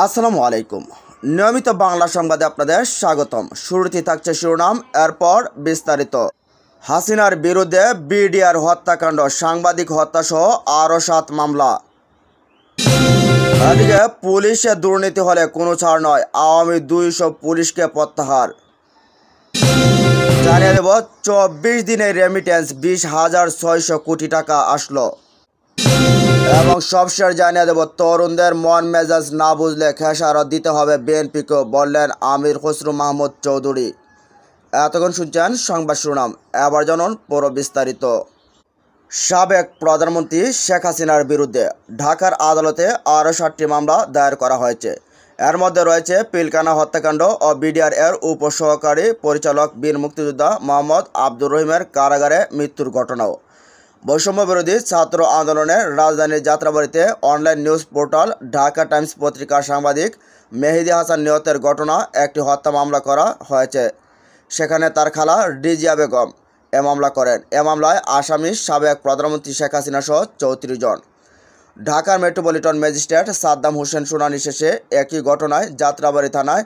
আসসালামু আলাইকুম। নিয়মিত বাংলা সংবাদে আপনাদের স্বাগতম। শুরুতেই থাকছে শিরোনাম, এরপর বিস্তারিত। হাসিনার বিরুদ্ধে বিডিআর হত্যাকাণ্ড, সাংবাদিক হত্যাসহ আরও 7 মামলা। এদিকে পুলিশে দুর্নীতি হলে কোনো ছাড় নয়, আওয়ামী 200 পুলিশকে প্রত্যাহার। জানিয়ে দেব 24 দিনে রেমিটেন্স 20,600 কোটি টাকা আসলো। এবং সবশেষ জানিয়ে দেব তরুণদের মন মেজাজ না বুঝলে খেসারত দিতে হবে বিএনপিকেও, বললেন আমির খসরু মাহমুদ চৌধুরী। এতক্ষণ শুনছেন সংবাদ শিরোনাম, এবার জানুন পুরো বিস্তারিত। সাবেক প্রধানমন্ত্রী শেখ হাসিনার বিরুদ্ধে ঢাকার আদালতে আরও 7টি মামলা দায়ের করা হয়েছে। এর মধ্যে রয়েছে পিলখানা হত্যাকাণ্ড ও বিডিআর এর উপসহকারী পরিচালক বীর মুক্তিযোদ্ধা মোহাম্মদ আব্দুর রহিমের কারাগারে মৃত্যুর ঘটনাও। বৈষম্য বিরোধী ছাত্র আন্দোলনের রাজধানীর যাত্রাবাড়িতে online news portal Dhaka Times পত্রিকার সাংবাদিক মেহেদী হাসান নিহতের ঘটনা একটি হত্যা মামলা করা হয়েছে। সেখানে তার খালা রিজিয়া বেগম এ মামলা করেন। এ মামলায় আসামি সাবেক প্রধানমন্ত্রী শেখ হাসিনা সহ 34 জন। ঢাকার মেট্রোপলিটন ম্যাজিস্ট্রেট সাদ্দাম হোসেন শুনানি শেষে একই ঘটনায় যাত্রাবাড়ি থানায়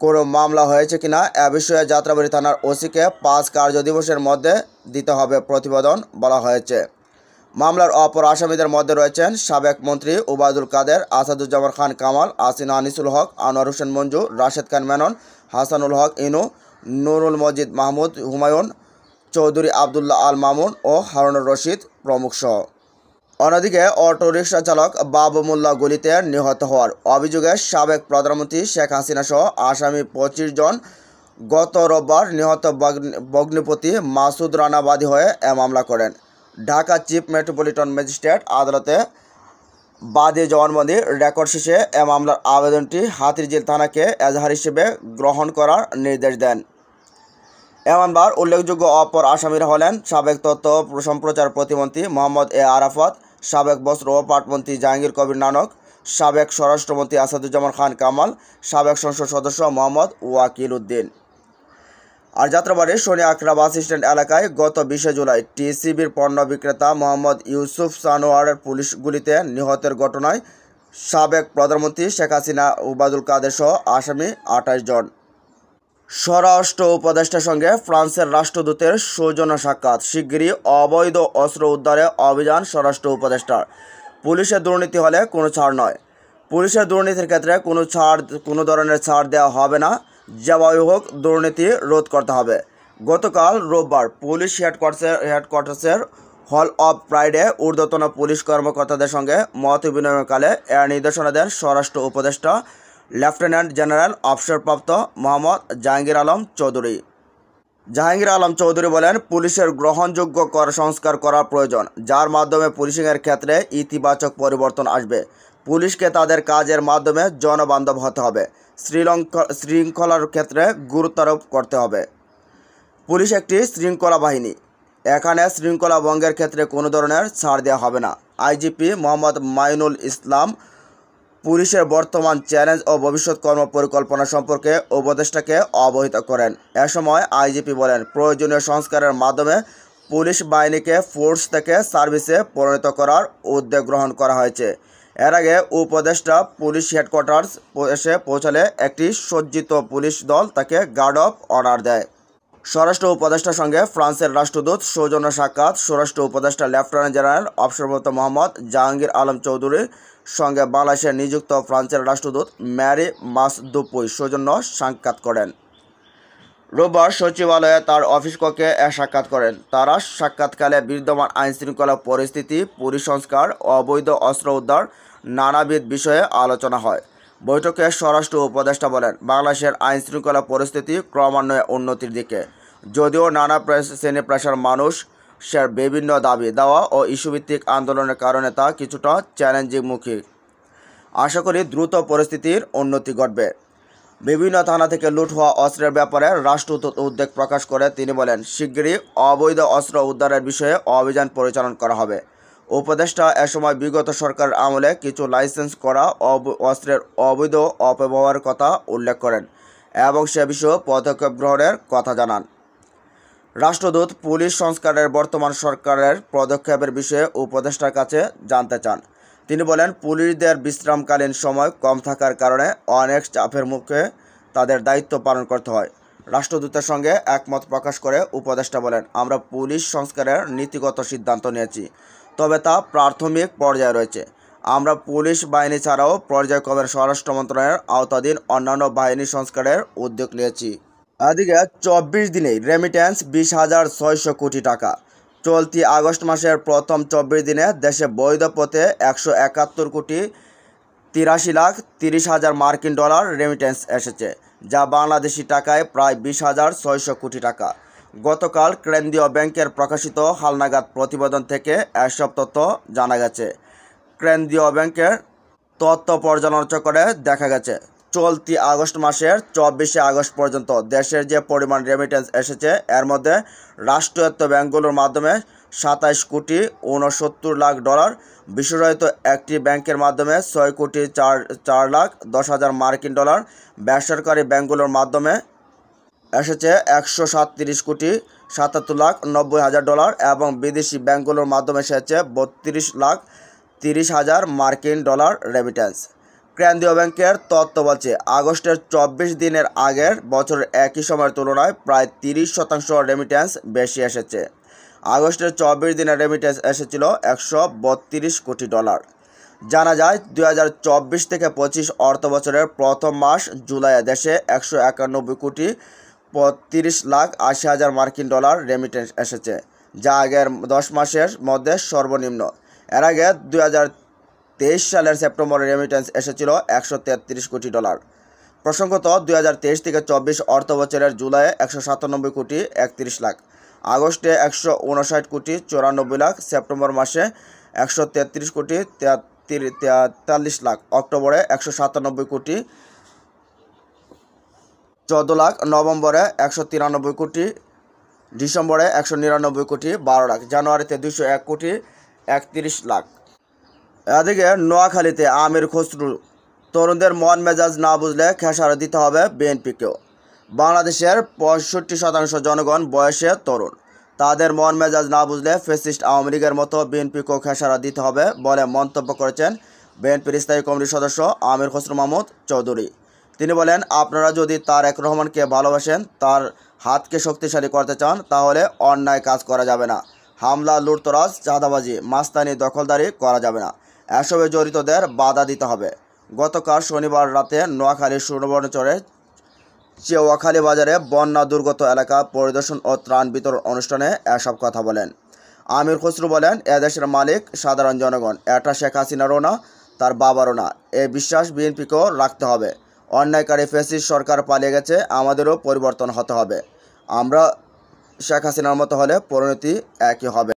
কোনো মামলা হয়েছে কিনা এ বিষয়ে যাত্রাবাড়ি থানার ওসিকে 5 কার্যদিবসের মধ্যে দিতে হবে প্রতিবেদন বলা হয়েছে। মামলার অপর আসামিদের মধ্যে রয়েছেন সাবেক মন্ত্রী ওবায়দুল কাদের, আসাদুজ্জামান খান কামাল, আসিনা আনিসুল হক, আনোয়ার হোসেন মঞ্জু, রাশেদ খান মেনন, হাসানুল হক ইনু, নুরুল মজিদ মাহমুদ হুমায়ুন, চৌধুরী আবদুল্লাহ আল মামুন ও হারুনুর রশিদ প্রমুখ সহ। অন্যদিকে অটোরিকশা চালক বাবু মোল্লা গুলিতে নিহত হওয়ার অভিযোগে সাবেক প্রধানমন্ত্রী শেখ হাসিনা সহ আসামি 25 জন গত রোববার নিহত ভগ্নিপতি মাসুদ রানা বাদী হয়ে এ মামলা করেন। ঢাকা চিফ মেট্রোপলিটন ম্যাজিস্ট্রেট আদালতে বাদী জবানবন্দি রেকর্ড শেষে এ মামলার আবেদনটি হাতিরঝিল থানাকে এজাহার হিসেবে গ্রহণ করার নির্দেশ দেন। এ মামলার উল্লেখযোগ্য অপর আসামিরা হলেন সাবেক তথ্য সম্প্রচার প্রতিমন্ত্রী মোহাম্মদ এ আরাফাত, সাবেক বস্ত্র ও পাটমন্ত্রী জাহাঙ্গীর কবির নানক, সাবেক স্বরাষ্ট্রমন্ত্রী আসাদুজ্জামান খান কামাল, সাবেক সংসদ সদস্য মোহাম্মদ ওয়াকিল উদ্দিন। আর যাত্রাবাড়ির শনি আখড়া বাস স্ট্যান্ড এলাকায় গত 20 জুলাই টিসিবির পণ্য বিক্রেতা মোহাম্মদ ইউসুফ সানোয়ারের পুলিশ গুলিতে নিহতের ঘটনায় সাবেক প্রধানমন্ত্রী শেখ হাসিনা, ওবায়দুল কাদের সহ আসামি 28 জন। স্বরাষ্ট্র উপদেষ্টার সঙ্গে ফ্রান্সের রাষ্ট্রদূতের সৌজন্য সাক্ষাৎ, শিগগিরই অবৈধ অস্ত্র উদ্ধারে অভিযান স্বরাষ্ট্র উপদেষ্টার। পুলিশের দুর্নীতি হলে কোনো ছাড় নয়, পুলিশের দুর্নীতির ক্ষেত্রে কোনো ধরনের ছাড় দেওয়া হবে না, যেভাবে হোক দুর্নীতি রোধ করতে হবে। গতকাল রোববার পুলিশ হেডকোয়ার্টার্সের হল অব প্রাইডে ঊর্ধ্বতন পুলিশ কর্মকর্তাদের সঙ্গে মত বিনিময়কালে এর নির্দেশনা দেন স্বরাষ্ট্র উপদেষ্টা লেফটেন্যান্ট জেনারেল অবসরপ্রাপ্ত মোহাম্মদ জাহাঙ্গীর আলম চৌধুরী। জাহাঙ্গীর আলম চৌধুরী বলেন, পুলিশের গ্রহণযোগ্য কর সংস্কার করা প্রয়োজন, যার মাধ্যমে পুলিশিংয়ের ক্ষেত্রে ইতিবাচক পরিবর্তন আসবে। পুলিশকে তাদের কাজের মাধ্যমে জনবান্ধব হতে হবে, শৃঙ্খলার ক্ষেত্রে গুরুত্ব আরোপ করতে হবে। পুলিশ একটি শৃঙ্খলা বাহিনী, এখানে শৃঙ্খলা ভঙ্গের ক্ষেত্রে কোনো ধরনের ছাড় দেওয়া হবে না। আইজিপি মোহাম্মদ মাইনুল ইসলাম পুলিশের বর্তমান চ্যালেঞ্জ ও ভবিষ্যৎ কর্মপরিকল্পনা সম্পর্কে উপদেষ্টাকে অবহিত করেন। এ সময় আইজিপি বলেন, প্রয়োজনীয় সংস্কারের মাধ্যমে পুলিশ বাহিনীকে ফোর্স থেকে সার্ভিসে পরিণত করার উদ্যোগ গ্রহণ করা হয়েছে। এর আগে উপদেষ্টা পুলিশ হেডকোয়ার্টার্স এসে পৌঁছালে একটি সজ্জিত পুলিশ দল তাকে গার্ড অফ অনার দেয়। স্বরাষ্ট্র উপদেষ্টার সঙ্গে ফ্রান্সের রাষ্ট্রদূত সৌজন্য সাক্ষাৎ, স্বরাষ্ট্র উপদেষ্টা লেফটেন্যান্ট জেনারেল অবসরপ্রাপ্ত মোহাম্মদ জাহাঙ্গীর আলম চৌধুরীর সঙ্গে বাংলাদেশে নিযুক্ত ফ্রান্সের রাষ্ট্রদূত ম্যারি মাসদুপুই সৌজন্য সাক্ষাৎ করেন। রোববার সচিবালয়ে তার অফিস কক্ষে সাক্ষাৎ করেন তারা। সাক্ষাৎকালে বিদ্যমান আইনশৃঙ্খলা পরিস্থিতি, পুলিশ সংস্কার, অবৈধ অস্ত্র উদ্ধার নানাবিধ বিষয়ে আলোচনা হয়। বৈঠকে স্বরাষ্ট্র উপদেষ্টা বলেন, বাংলাদেশের আইনশৃঙ্খলা পরিস্থিতি ক্রমান্বয়ে উন্নতির দিকে, যদিও নানা শ্রেণী পেশার মানুষের বিভিন্ন দাবি দেওয়া ও ইস্যুভিত্তিক আন্দোলনের কারণে তা কিছুটা চ্যালেঞ্জিং মুখী। আশা করি দ্রুত পরিস্থিতির উন্নতি ঘটবে। বিভিন্ন থানা থেকে লুট হওয়া অস্ত্রের ব্যাপারে রাষ্ট্রদূত উদ্বেগ প্রকাশ করে তিনি বলেন, শিগগিরই অবৈধ অস্ত্র উদ্ধারের বিষয়ে অভিযান পরিচালনা করা হবে। উপদেষ্টা এ সময় বিগত সরকারের আমলে কিছু লাইসেন্স করা অস্ত্রের অবৈধ অপব্যবহারের কথা উল্লেখ করেন এবং সে বিষয়ে পদক্ষেপ গ্রহণের কথা জানান। রাষ্ট্রদূত পুলিশ সংস্কারের বর্তমান সরকারের পদক্ষেপের বিষয়ে উপদেষ্টার কাছে জানতে চান। তিনি বলেন, পুলিশদের বিশ্রামকালীন সময় কম থাকার কারণে অনেক চাপের মুখে তাদের দায়িত্ব পালন করতে হয়। রাষ্ট্রদূতের সঙ্গে একমত প্রকাশ করে উপদেষ্টা বলেন, আমরা পুলিশ সংস্কারের নীতিগত সিদ্ধান্ত নিয়েছি, তবে তা প্রাথমিক পর্যায়ে রয়েছে। আমরা পুলিশ বাহিনী ছাড়াও পর্যায়ক্রমে স্বরাষ্ট্র মন্ত্রণালয়ের আওতাধীন অন্যান্য বাহিনী সংস্কারের উদ্যোগ নিয়েছি। এদিকে 24 দিনেই রেমিট্যান্স 20,600 কোটি টাকা। চলতি আগস্ট মাসের প্রথম 24 দিনে দেশে বৈধ পথে 171 কোটি 83,30,000 মার্কিন ডলার রেমিট্যান্স এসেছে, যা বাংলাদেশি টাকায় প্রায় 20,600 কোটি টাকা। গতকাল কেন্দ্রীয় ব্যাংকের প্রকাশিত হালনাগাদ প্রতিবেদন থেকে এসব তথ্য জানা গেছে। কেন্দ্রীয় ব্যাংকের তথ্য পর্যালোচনা করে দেখা গেছে, চলতি আগস্ট মাসের 24শে আগস্ট পর্যন্ত দেশের যে পরিমাণ রেমিট্যান্স এসেছে, এর মধ্যে রাষ্ট্রায়ত্ত ব্যাংকগুলোর মাধ্যমে 27 কোটি 69 লাখ ডলার, বিশেষায়িত একটি ব্যাংকের মাধ্যমে 6 কোটি 4 লাখ 10,000 মার্কিন ডলার, বেসরকারি ব্যাংকগুলোর মাধ্যমে এসেছে 137 কোটি 77 লাখ 90,000 ডলার এবং বিদেশি ব্যাংকগুলোর মাধ্যমে এসেছে 32 লাখ 30,000 মার্কিন ডলার রেমিট্যান্স। কেন্দ্রীয় ব্যাংকের তথ্য বলছে, আগস্টের 24 দিনের আগের বছরের একই সময়ের তুলনায় প্রায় 30% রেমিট্যান্স বেশি এসেছে। আগস্টের 24 দিনের রেমিট্যান্স এসেছিল 132 কোটি ডলার। জানা যায়, 2024 থেকে 25 অর্থ বছরের প্রথম মাস জুলাইয়ে দেশে 191 কোটি 35 লাখ 80,000 মার্কিন ডলার রেমিট্যান্স এসেছে, যা আগের 10 মাসের মধ্যে সর্বনিম্ন। এর আগে 2023 সালের সেপ্টেম্বরে রেমিট্যান্স এসেছিল 133 কোটি ডলার। প্রসঙ্গত, 2023 থেকে 24 অর্থ বছরের জুলাইয়ে 197 কোটি 31 লাখ, আগস্টে 159 কোটি 94 লাখ, সেপ্টেম্বর মাসে 133 কোটি 43 লাখ, অক্টোবরে 197 কোটি 14 লাখ, নভেম্বরে 193 কোটি, ডিসেম্বরে 199 কোটি 12 লাখ, জানুয়ারিতে 201 কোটি 31 লাখ। এদিকে নোয়াখালীতে আমির খসরু, তরুণদের মন মেজাজ না বুঝলে খেসারত দিতে হবে বিএনপিকেও। বাংলাদেশের 65% জনগণ বয়সে তরুণ, তাদের মন মেজাজ না বুঝলে ফ্যাসিস্ট আওয়ামী লীগের মতো বিএনপিকেও খেসারত দিতে হবে বলে মন্তব্য করেছেন বিএনপির স্থায়ী কমিটির সদস্য আমির খসরু মাহমুদ চৌধুরী। তিনি বলেন, আপনারা যদি তারেক রহমানকে ভালোবাসেন, তার হাতকে শক্তিশালী করতে চান, তাহলে অন্যায় কাজ করা যাবে না। হামলা, লুটতরাজ, চাঁদাবাজি, মাস্তানি, দখলদারি করা যাবে না। এসবে জড়িতদের বাধা দিতে হবে। গতকাল শনিবার রাতে নোয়াখালীর সুবর্ণচরে চেওয়াখালী বাজারে বন্যা দুর্গত এলাকা পরিদর্শন ও ত্রাণ বিতরণ অনুষ্ঠানে এসব কথা বলেন আমির খসরু। বলেন, এদেশের মালিক সাধারণ জনগণ, এটা শেখ হাসিনারও না, তার বাবারও না। এই বিশ্বাস বিএনপিকেও রাখতে হবে। অন্যায়কারী ফ্যাসিস্ট সরকার পালিয়ে গেছে, আমাদেরও পরিবর্তন হতে হবে। আমরা শেখ হাসিনার মতো হলে পরিণতি একই হবে।